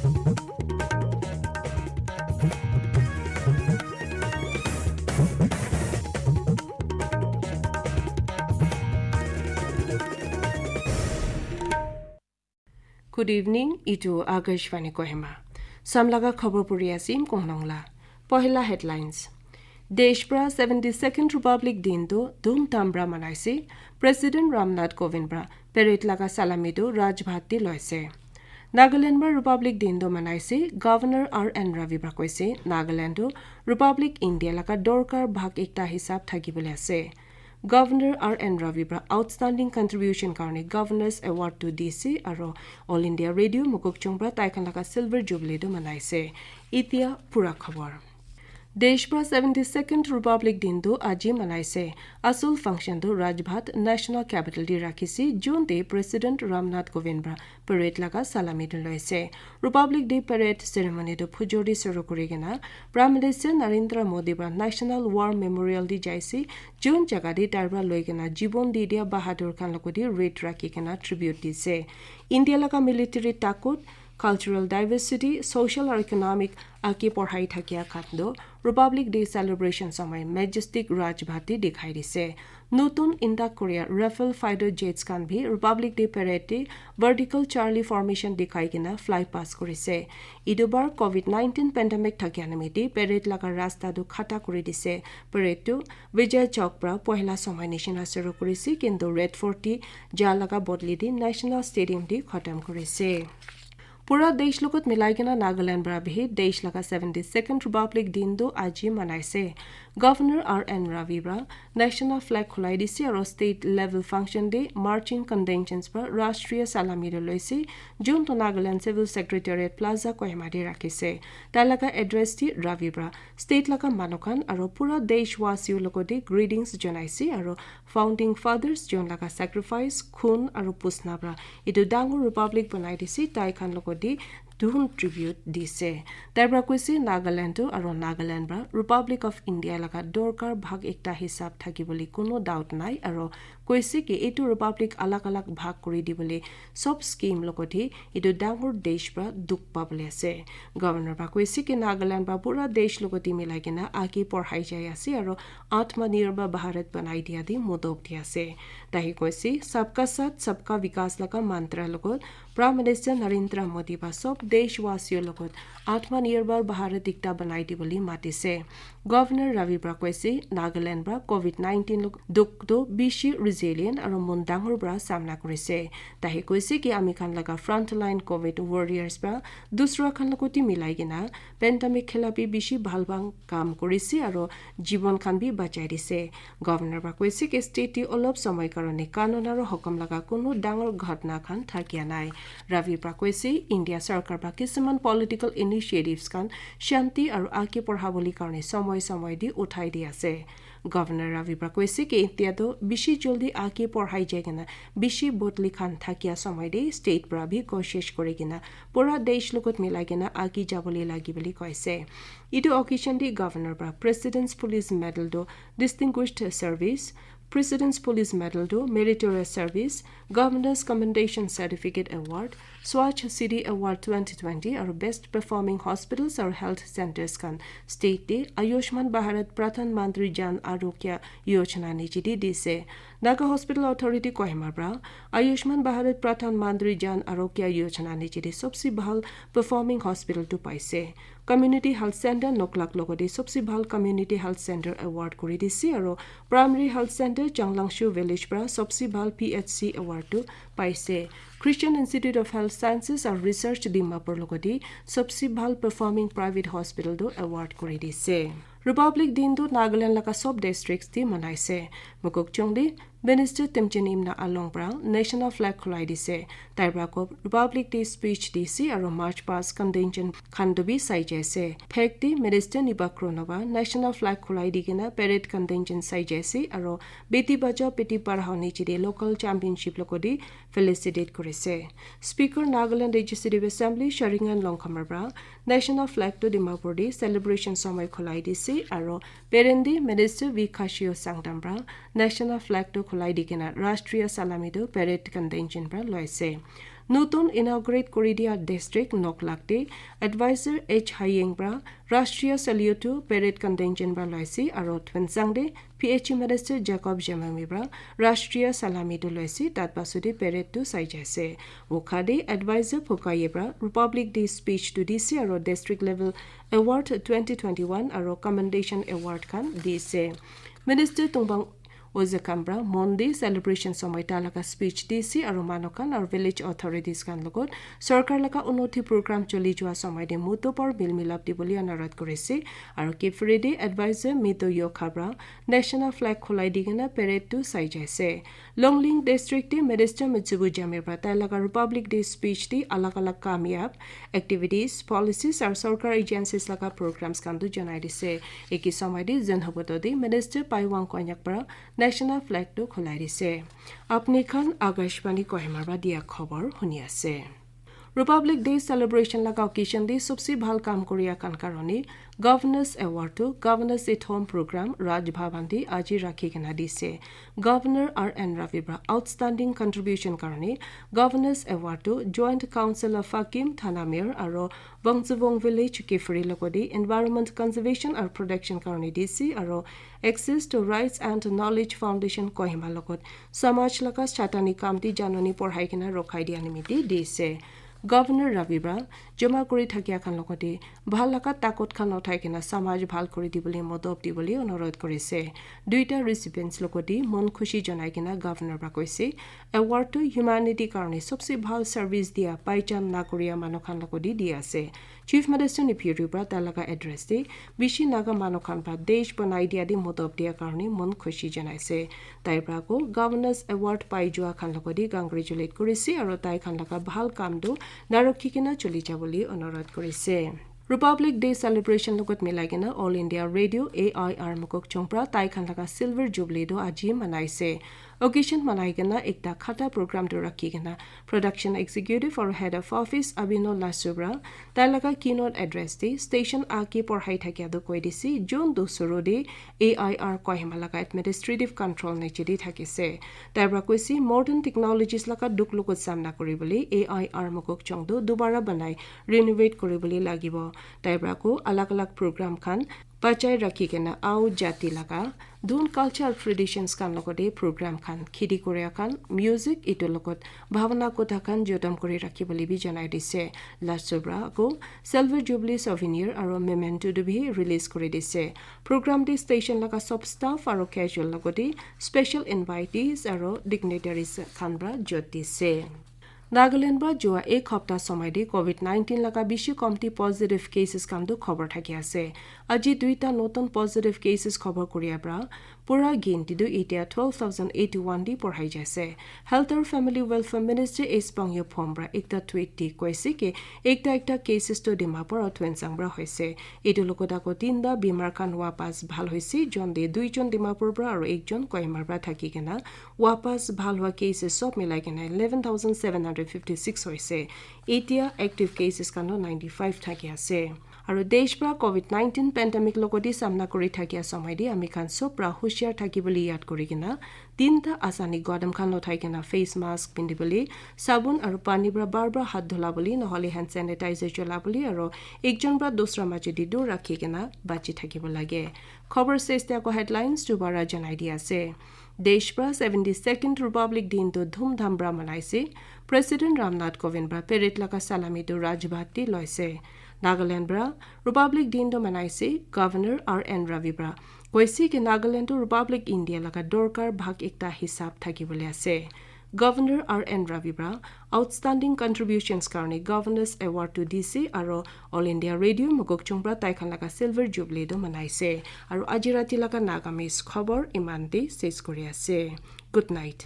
Good evening, ito Akashvani Kohima. Samlaga khobor puri asim konglongla. Pohila headlines. Deshbra 72nd Republic Din do dhumdham bra manaise. President Ramnath Kovind bra parade laga salami do Rajbhati loise. Nagaland bra Republic Din do manaise. Governor R.N. Ravi bra koise Nagaland do Republic India laga dorkar bhag ekta hisab thakibole ase. Governor R.N. Ravi bra outstanding contribution karone Governors Award to DC aro All India Radio Mukuk Chungbra taikan laga Silver Jubilee do manaise. Itia pura khobor. Deshbra 72nd Republic Din do aji manaise. Asul function do Rajbhat National Capital di rakhisi June day President Ramnath Kovind bra parade laga salami do loise. Republic Day parade ceremony do phujori suru kurigena Prime Minister Narendra Modi bra National War Memorial di jaisi June jaga di tarbra loigena jibon di dia Bahadur Khan lokodi rate rakhikena tribute dise. India laga military takut cultural diversity, social or economic aki porhai thakia khando Republic Day celebration samay majestic Rajbhati dikhai dise. Nutun Inda Korea Rafale fighter jets kan bhi Republic Day parade vertical Charlie formation dikhai kina fly pass korise. Idubar COVID-19 pandemic thakia namiti parade laga rasta do khata kori dise. Parade to Vijay Chowk pra pohila samay nishina suru korisi kintu Red Fort ti ja laga bodli di National Stadium di khatam korise. Pura desh logot milaigena Nagaland bra bhi desh laga 72nd Republic Din do aji manaise. Governor R.N. Ravi bra national flag khulai dise aro state level function day marching conventions bra Rashtriya salami loise June to Nagaland Civil Secretariat Plaza Kohima de rakhise. Talaga address ti Ravi bra state laga manokan aro pura desh wasiu logode greetings jonaise aro founding fathers jon laga sacrifice khun aro pusna bra idu dangur republic banai dise tai khan logodi Duhun tribute dise. Tarbra koise Nagaland to aro Nagaland bra Republic of India laga dorkar bhag ekta hisab thakiboli kono doubt nai aro koise ki etu Republic alak alak bhag kori dibole sob scheme lokoti etu dangor desh bra duk pabole ase. Governor bra koise ki Nagaland bra pura desh lokoti milagena agi porhai jai ase aro Atmanirbhar Bharat banai dia di modok dia ase. Tahi koise sabka sath sabka vikas laga mantra logot Prime Minister Narendra Modi ba sob deshwasiyo logot Atmanirbhar Bharat ekta banai diboli matise. Governor Ravi bra koise Nagaland bra COVID-19 duk do bishi resilient aro mondangor bra samna korise. Tahi koise ki ami khan laga frontline COVID warriors bra dusra khan lokoti milai gena pandemic khilapi bishi bhalbang kam korise aro jibon khan bi bachai dise. Governor bra koise ki state olop samay karone kanon aro hukum laga kono dangor ghatna khan thakia nai. Ravi bra koise India sarkar ba kisaman political initiatives kan shanti aro ake porhaboli karone samay di uthai di ase. Governor Ravi bra koise ki intia do bishi joldi ake porhai jegena bishi botli khan thakia samay de state bra bhi koshish koregena pura desh logot milagena agi jaboli lagi boli koise. Idu occasion di Governor bra President's Police Medal do Distinguished Service President's Police Medal do Meritorious Service, Governor's Commendation Certificate Award, Swachh City Award 2020 or Best Performing Hospitals or Health Centers kan State Day Ayushman Bharat Pradhan Mantri Jan Arogya Yojana nijidi dise. Naga Hospital Authority Kohima bra Ayushman Bharat Pradhan Mantri Jan Arogya Yojana nijidi sobsi bhal performing hospital to paise. Community Health Center Noklak logode sobsi bhal Community Health Center Award kori dise aro Primary Health Center Changlangshu Village bra sobsi bhal PHC Award to paise. Christian Institute of Health Sciences or Research Dimapur logodi sobsi bhal performing private hospital do award kori dise. Republic Din do Nagaland laga sob districts di manaise. Mukuk chungdi Minister Timchen Imna Along Brown National Flag khulai dise. Tarbra ko Republic Day speech dise aro March past convention khandobi sai jaise. Phek di Minister Nibakronova National Flag khulai digena parade convention sai jaise aro Beti Bachao Beti Padhao nichide local championship lokodi felicitate korise. Speaker Nagaland Legislative Assembly Sharingan Longkhamar Brown National Flag to Dimapur di celebration samay khulai dise aro Perendi Minister V Khashio Sangdam Brown National Flag to khulai digena Rashtriya Salami do parade convention bra loise. নতুন ইনগ্ৰেট কৰি দিয়া district নকলাকতে adviser H হাইয়েংব্ৰা ৰাষ্ট্ৰীয় চেলিউটো parade কণ্টেঞ্চন bra লৈছে আৰু থুনচাংদে PHE minister Jacob জেমামিব্ৰা ৰাষ্ট্ৰীয় সালামিটো লৈছে তাত পাছতে পেৰেডটো চাই যাইছে ওখাদে এডভাইজাৰ ফুকায়েব্ৰা ৰিপাব্লিক ডে স্পীচটো দিছে আৰু ডিষ্ট্ৰিক্ট লেভেল এৱাৰ্ড 2021 আৰু কমেণ্ডেশ্যন এৱাৰ্ড খান দিছে মিনিষ্টাৰ তুংবাং ওজেকামব্ৰা মন্ডে সেলিব্ৰেশন সময় তালাকা স্পিচ দিছি আৰু মানকান আৰু ভিলেজ অথৰিটিজ কান লগত সৰকাৰ লকা উন্নতি প্ৰগ্ৰাম চলি যোৱা সময় দে মুতপৰ বিল মিলাপ দিবলি অনুৰোধ কৰিছে আৰু কিফ্ৰেডি এডভাইজাৰ মিতো ইয়খাব্ৰা নেশনাল ফ্ল্যাগ খলাই দিগনা পেৰেডটো চাই যাইছে Longleng ডিস্ট্ৰিক্টে minister মিৎসুবু জামিৰব্ৰা তালাকা Republic day speech দি আলাগ আলাগ কামিয়াব এক্টিভিটিজ পলিচিজ আৰু সৰকাৰ এজেন্সিজ লকা প্ৰগ্ৰামছ কানটো জনাই দিছে একি সময় দি জনহবতদি মিনিষ্টাৰ পাইৱাং কন্যাকব্ৰা नेशनल फ्लैग तो खुलाई दिसे अपनी खान आकाशवाणी कोहिमार दिया खबर শুনি আছে रिपब्लिक डे सेलिब्रेशन लगा ओकेजन दे सबसे ভাল কাম কৰিয়া কান কাৰণে গভৰ্ণৰ্ছ এৱাৰ্ডটো governor's at home programme Raj Bhavan দি আজি ৰাখি কেনা দিছে গভৰ্ণৰ RN ৰাভিব্ৰা আউটষ্টেণ্ডিং কন্ট্ৰিবিউশন কাৰণে গভৰ্ণৰ্ছ এৱাৰ্ডটো জয়েন্ট কাউন্সিল অফ ফাকিম থানা মেয়ৰ আৰু বংজবং ভিলেজ কিফৰি লগদি এনভাইৰনমেন্ট কনজাৰভেশ্যন আৰু প্ৰটেকশ্যন কাৰণে দিছে আৰু access to rights and knowledge foundation Kohima লগত সমাজ লগা ছাটানি কামটি জাননী পঢ়াই কিনা ৰখাই দিয়া নিমিত্তে দিছে গভৰ্ণৰ ৰাভিব্ৰা জমা কৰি থাকিয়া খান লগতে ভাল লগা তাকত খান উঠাই কিনা সমাজ ভাল কৰি দিবলৈ মদব দিবলৈ অনুৰোধ কৰিছে দুইটা ৰিচিপিয়েণ্টছ লগতে মন খুশি জনাই কিনা গভৰ্ণৰবা কৈছে এৱাৰ্ডটো হিউমেনিটি কাৰণে সবচে ভাল সাৰ্ভিস দিয়া পাইচান নাগৰিয়া মানুহ খান লগতে দি আছে চিফ মিনিষ্টাৰ নিফিউৰিব্ৰা তালাকা এড্ৰেছ দি বিশি নাগা মানুহ খান বা দেশ বনাই দিয়া দি মদব দিয়া কাৰণে মন খুশি জনাইছে তাইৰ প্ৰাকো গভৰ্ণৰ্ছ এৱাৰ্ড পাই যোৱা খান লগতে কংগ্ৰেচুলেট কৰিছে আৰু তাই খান লগা ভাল কামটো নাৰক্ষী কিনা চলি যাবলৈ অনুৰোধ কৰিছে रिपब्लिक डे सेलिब्रेशन লগত মিলাই কিনা অল ইণ্ডিয়া ৰেডিঅ AIR মুকক চংপ্ৰা তাই খান লগা সিলভাৰ জুবলি দো আজি মনাইছে অকেশন মনাই কিনা একটা খাটা প্ৰগ্ৰাম টো ৰাখি কিনা প্ৰডাকশ্যন এক্সিকিউটিভ আৰু হেড অফ অফিস আবিনো লাসুব্ৰা তাই লগা কিনোট এড্ৰেছ দি ষ্টেচন আকি পঢ়াই থাকিয়া দো কৈ দিছি জুন 2 দি AIR কহিমা লগা এডমিনিষ্ট্ৰেটিভ কন্ট্ৰোল নেচেদি থাকিছে তাইব্ৰা কৈছি মডাৰ্ন টেকনলজিজ লগা দুক লগত সামনা কৰিবলৈ AIR মুকক চং দো দুবাৰা বনাই ৰিনোভেট কৰিবলৈ লাগিব তাইব্ৰাকো আলাগ আলাগ প্ৰগ্ৰাম খান বাচাই ৰাখি কেনা আউ জাতি লগা দুন কালচাৰ ট্ৰেডিশনছ খান লগতে প্ৰগ্ৰাম খান খিদি কৰিয়া খান মিউজিক ইটো লগত ভাৱনা কথা খান জতম কৰি ৰাখিবলৈ বি জনাই দিছে লাসুব্ৰা আকৌ সিলভাৰ জুবলি সভিনিয়াৰ আৰু মেমেন্টো দুবি ৰিলিজ কৰি দিছে প্ৰগ্ৰাম দি ষ্টেচন লগা সব ষ্টাফ আৰু ক্যাজুৱেল লগতে স্পেশাল ইনভাইটিজ আৰু ডিগনিটাৰিজ খানব্ৰা জত দিছে नागालैंड बा जोआ एक हफ्ता समय दे कोविड-19 लगा बिशु कमती पॉजिटिव केसेस कामदो खबर थाकी আছে আজি দুইটা নতুন পজিটিভ কেसेस খবৰ কৰিয়াব্ৰা পুৰা গিনটিদু ইতিয়া 12081 দি পঢ়াই যাইছে হেলথ আৰু ফ্যামিলি ওয়েলফেয়াৰ মিনিষ্টাৰ এছ পংয় ফমব্ৰা একটা টুইট দি কৈছে কি একটা কেसेस তো ডিমাপুৰ অথৱেনচাংব্ৰা হৈছে এটো লগতে আকৌ তিনটা বিমাৰ খান वापस ভাল হৈছে জন দে দুইজন ডিমাপুৰ পৰা আৰু একজন কয়মাৰব্ৰা থাকি কেনা वापस ভাল হোৱা কেसेस সব মিলাই কেনা 11756 হৈছে এতিয়া এক্টিভ কেसेस কানো 95 থাকি আছে আৰু দেশপ্ৰা কোভিড-19 পেণ্ডেমিক লগতে সামনা কৰি থাকিয়া সময় দি আমি খান সপ্ৰা হুশিয়াৰ থাকিবলৈ ইয়াত কৰি কিনা তিনটা আসানি গদম খান উঠাই কিনা ফেস মাস্ক পিন্ধিবলৈ সাবুন আৰু পানীব্ৰা বাৰবাৰ হাত ধুলাবলৈ নহলে হ্যান্ড স্যানিটাইজাৰ চলাবলৈ আৰু একজনব্ৰা দুসৰা মাজেদি দূৰ ৰাখি কিনা বাচি থাকিব লাগে খবৰ চেষ্টা আকৌ হেডলাইনছ দুবাৰা জনাই দি আছে দেশপ্ৰা 72nd ৰিপাব্লিক দিনটো ধুমধামব্ৰা মনাইছে প্ৰেসিডেন্ট ৰামনাথ কোবিন্দব্ৰা পেৰেড লগা সালামিটো ৰাজভাতি লৈছে নাগালেণ্ডব্ৰা ৰিপাব্লিক দিনটো মনাইছে গভৰ্ণৰ RN ৰাভিব্ৰা কৈছে কি নাগালেণ্ডটো ৰিপাব্লিক ইণ্ডিয়া লগা দৰকাৰ ভাগ একটা হিচাপ থাকিবলৈ আছে গভৰ্ণৰ RN ৰাভিব্ৰা আউটষ্টেণ্ডিং কন্ট্ৰিবিউশনছ কাৰণে গভৰ্ণৰ্ছ এৱাৰ্ডটো দিছে আৰু অল ইণ্ডিয়া ৰেডিঅ মুকক চংব্ৰা তাইখান লগা সিলভাৰ জুবলিটো মনাইছে আৰু আজি ৰাতি লগা নাগামিজ খবৰ ইমানতে শেষ কৰি আছে গুড নাইট